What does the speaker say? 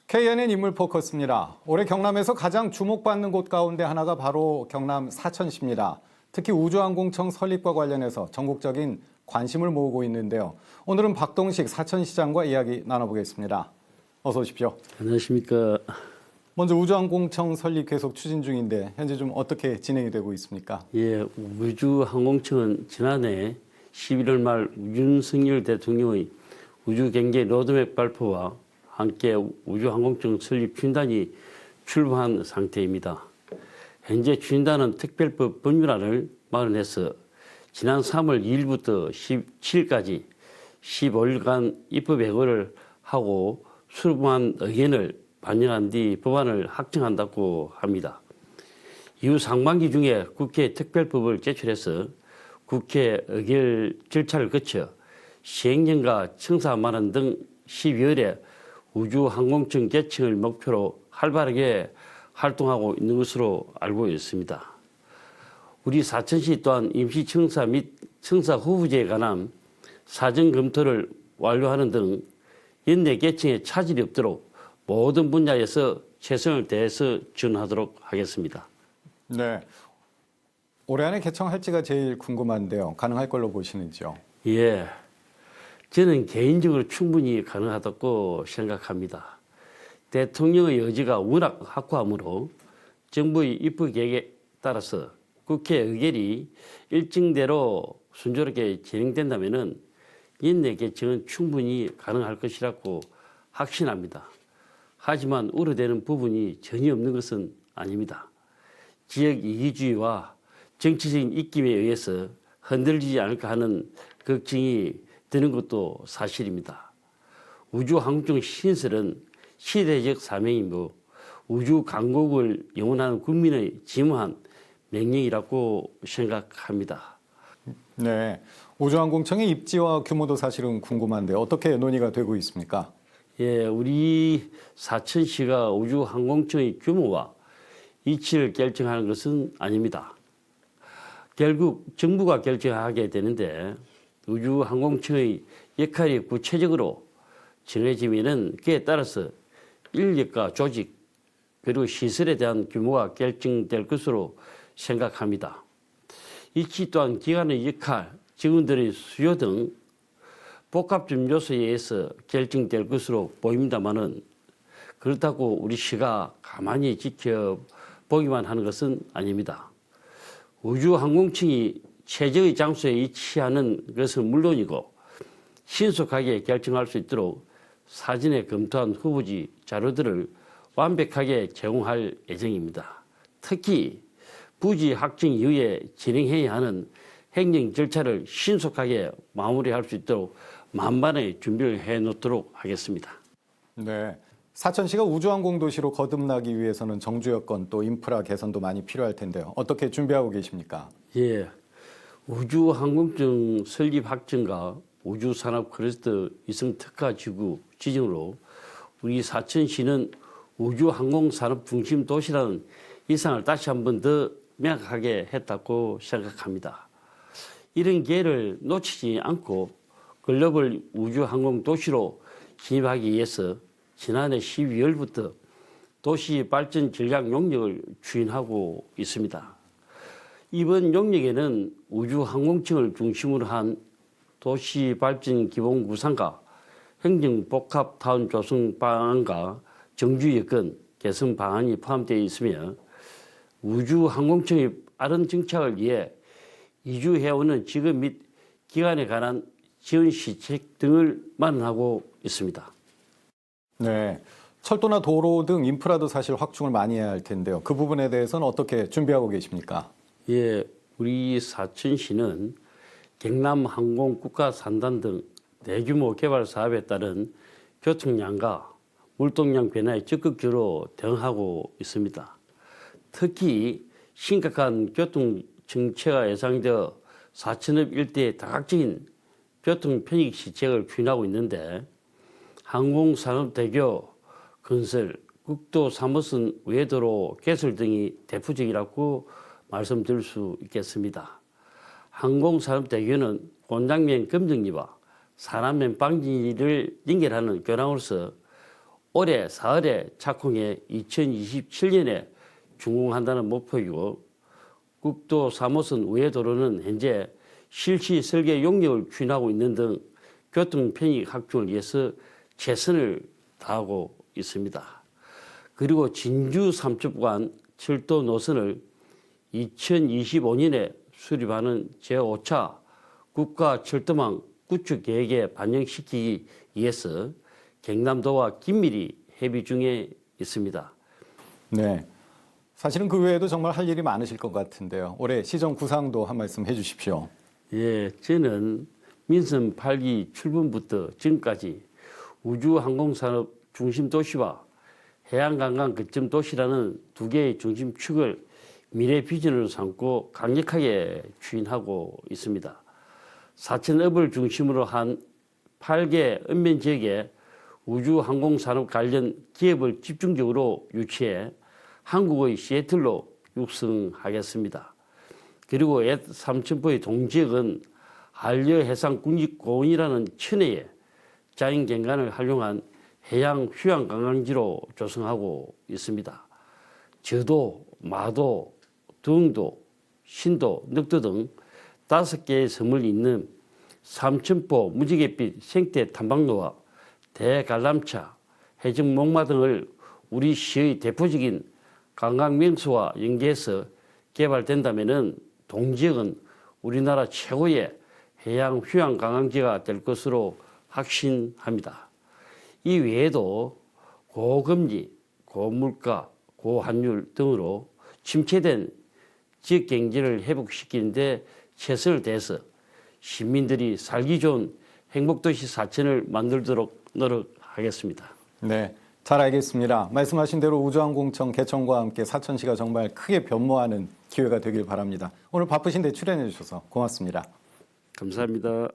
KNN 인물 포커스입니다. 올해 경남에서 가장 주목받는 곳 가운데 하나가 바로 경남 사천시입니다. 특히 우주항공청 설립과 관련해서 전국적인 관심을 모으고 있는데요. 오늘은 박동식 사천시장과 이야기 나눠보겠습니다. 어서 오십시오. 안녕하십니까. 먼저 우주항공청 설립 계속 추진 중인데 현재 좀 어떻게 진행이 되고 있습니까? 예, 우주항공청은 지난해 11월 말 윤석열 대통령의 우주경제 로드맵 발표와 함께 우주항공청 설립 추진단이 출범한 상태입니다. 현재 추진단은 특별법 법률안을 마련해서 지난 3월 2일부터 17일까지 15일간 입법 예고를 하고 출범한 의견을 반영한 뒤 법안을 확정한다고 합니다. 이후 상반기 중에 국회 특별법을 제출해서 국회 의결 절차를 거쳐 시행령과 청사 마련 등 12월에 우주항공청 개청을 목표로 활발하게 활동하고 있는 것으로 알고 있습니다. 우리 사천시 또한 임시청사 및 청사 후보제에 관한 사전 검토를 완료하는 등 연내 개청에 차질이 없도록 모든 분야에서 최선을 다해서 지원하도록 하겠습니다. 네. 올해 안에 개청할지가 제일 궁금한데요. 가능할 걸로 보시는지요? 예. 저는 개인적으로 충분히 가능하다고 생각합니다. 대통령의 의지가 워낙 확고하므로 정부의 입법 계획에 따라서 국회 의결이 일정대로 순조롭게 진행된다면 연내 개청은 충분히 가능할 것이라고 확신합니다. 하지만 우려되는 부분이 전혀 없는 것은 아닙니다. 지역 이기주의와 정치적인 입김에 의해서 흔들리지 않을까 하는 걱정이 드는 것도 사실입니다. 우주항공청 신설은 시대적 사명이고 우주 강국을 영원하는 국민의 지무한 명령이라고 생각합니다. 네. 우주항공청의 입지와 규모도 사실은 궁금한데 어떻게 논의가 되고 있습니까? 예, 우리 사천시가 우주항공청의 규모와 위치를 결정하는 것은 아닙니다. 결국 정부가 결정하게 되는데 우주항공청의 역할이 구체적으로 정해지면은 그에 따라서 인력과 조직 그리고 시설에 대한 규모가 결정될 것으로 생각합니다. 위치 또한 기관의 역할, 직원들의 수요 등 복합적 요소에 의해서 결정될 것으로 보입니다만은 그렇다고 우리 시가 가만히 지켜보기만 하는 것은 아닙니다. 우주항공청이 최적의 장소에 위치하는 것은 물론이고 신속하게 결정할 수 있도록 사전에 검토한 후보지 자료들을 완벽하게 제공할 예정입니다. 특히 부지 확정 이후에 진행해야 하는 행정 절차를 신속하게 마무리할 수 있도록 만반의 준비를 해놓도록 하겠습니다. 네. 사천시가 우주항공 도시로 거듭나기 위해서는 정주 여건 또 인프라 개선도 많이 필요할 텐데요. 어떻게 준비하고 계십니까? 예, 우주항공청 설립 확정과 우주산업 클러스터 위성 특화 지구 지정으로 우리 사천시는 우주항공산업 중심 도시라는 이상을 다시 한 번 더 명확하게 했다고 생각합니다. 이런 기회를 놓치지 않고 글로벌 우주항공 도시로 진입하기 위해서 지난해 12월부터 도시 발전 전략 용역을 추진하고 있습니다. 이번 용역에는 우주항공청을 중심으로 한 도시 발전 기본 구상과 행정 복합 타운 조성 방안과 정주 여건 개선 방안이 포함되어 있으며 우주항공청의 빠른 정착을 위해 이주해오는 직업 및 기관에 관한 지원 시책 등을 마련하고 있습니다. 네. 철도나 도로 등 인프라도 사실 확충을 많이 해야 할 텐데요. 그 부분에 대해서는 어떻게 준비하고 계십니까? 예, 우리 사천시는 경남항공 국가산단 등 대규모 개발 사업에 따른 교통량과 물동량 변화에 적극적으로 대응하고 있습니다. 특히 심각한 교통 정체가 예상되어 사천읍 일대의 다각적인 교통 편익 시책을 추진하고 있는데 항공산업대교 건설, 국도 3호선 외도로 개설 등이 대표적이라고 말씀드릴 수 있겠습니다. 항공산업대교는 곤장면 검정리와 사람면 방지를 연결하는 교량으로서 올해 4월에 착공해 2027년에 준공한다는 목표이고 국도 3호선 우회도로는 현재 실시 설계 용역을 추진하고 있는 등 교통 편익 확충을 위해서 최선을 다하고 있습니다. 그리고 진주 삼척간 철도 노선을 2025년에 수립하는 제5차 국가철도망 구축 계획에 반영시키기 위해서 경남도와 긴밀히 협의 중에 있습니다. 네. 사실은 그 외에도 정말 할 일이 많으실 것 같은데요. 올해 시정 구상도 한 말씀 해주십시오. 예, 저는 민선 8기 출범부터 지금까지 우주항공산업 중심 도시와 해양관광 거점 도시라는 두 개의 중심축을 미래 비전으로 삼고 강력하게 추진하고 있습니다. 사천업을 중심으로 한 8개 읍면 지역에 우주항공산업 관련 기업을 집중적으로 유치해 한국의 시애틀로 육성하겠습니다. 그리고 옛 삼천포의 동지역은 한려해상국립공원이라는 천혜의 자연경관을 활용한 해양 휴양관광지로 조성하고 있습니다. 저도, 마도, 등도, 신도, 늑도 등 5개의 섬을 잇는 삼천포 무지갯빛 생태 탐방로와 대관람차, 해적 목마 등을 우리 시의 대표적인 관광명소와 연계해서 개발된다면 동지역은 우리나라 최고의 해양 휴양 관광지가 될 것으로 확신합니다. 이 외에도 고금리, 고물가, 고환율 등으로 침체된 지역 경제를 회복시키는 데 최선을 다해서 시민들이 살기 좋은 행복도시 사천을 만들도록 노력하겠습니다. 네, 잘 알겠습니다. 말씀하신 대로 우주항공청 개청과 함께 사천시가 정말 크게 변모하는 기회가 되길 바랍니다. 오늘 바쁘신데 출연해 주셔서 고맙습니다. 감사합니다.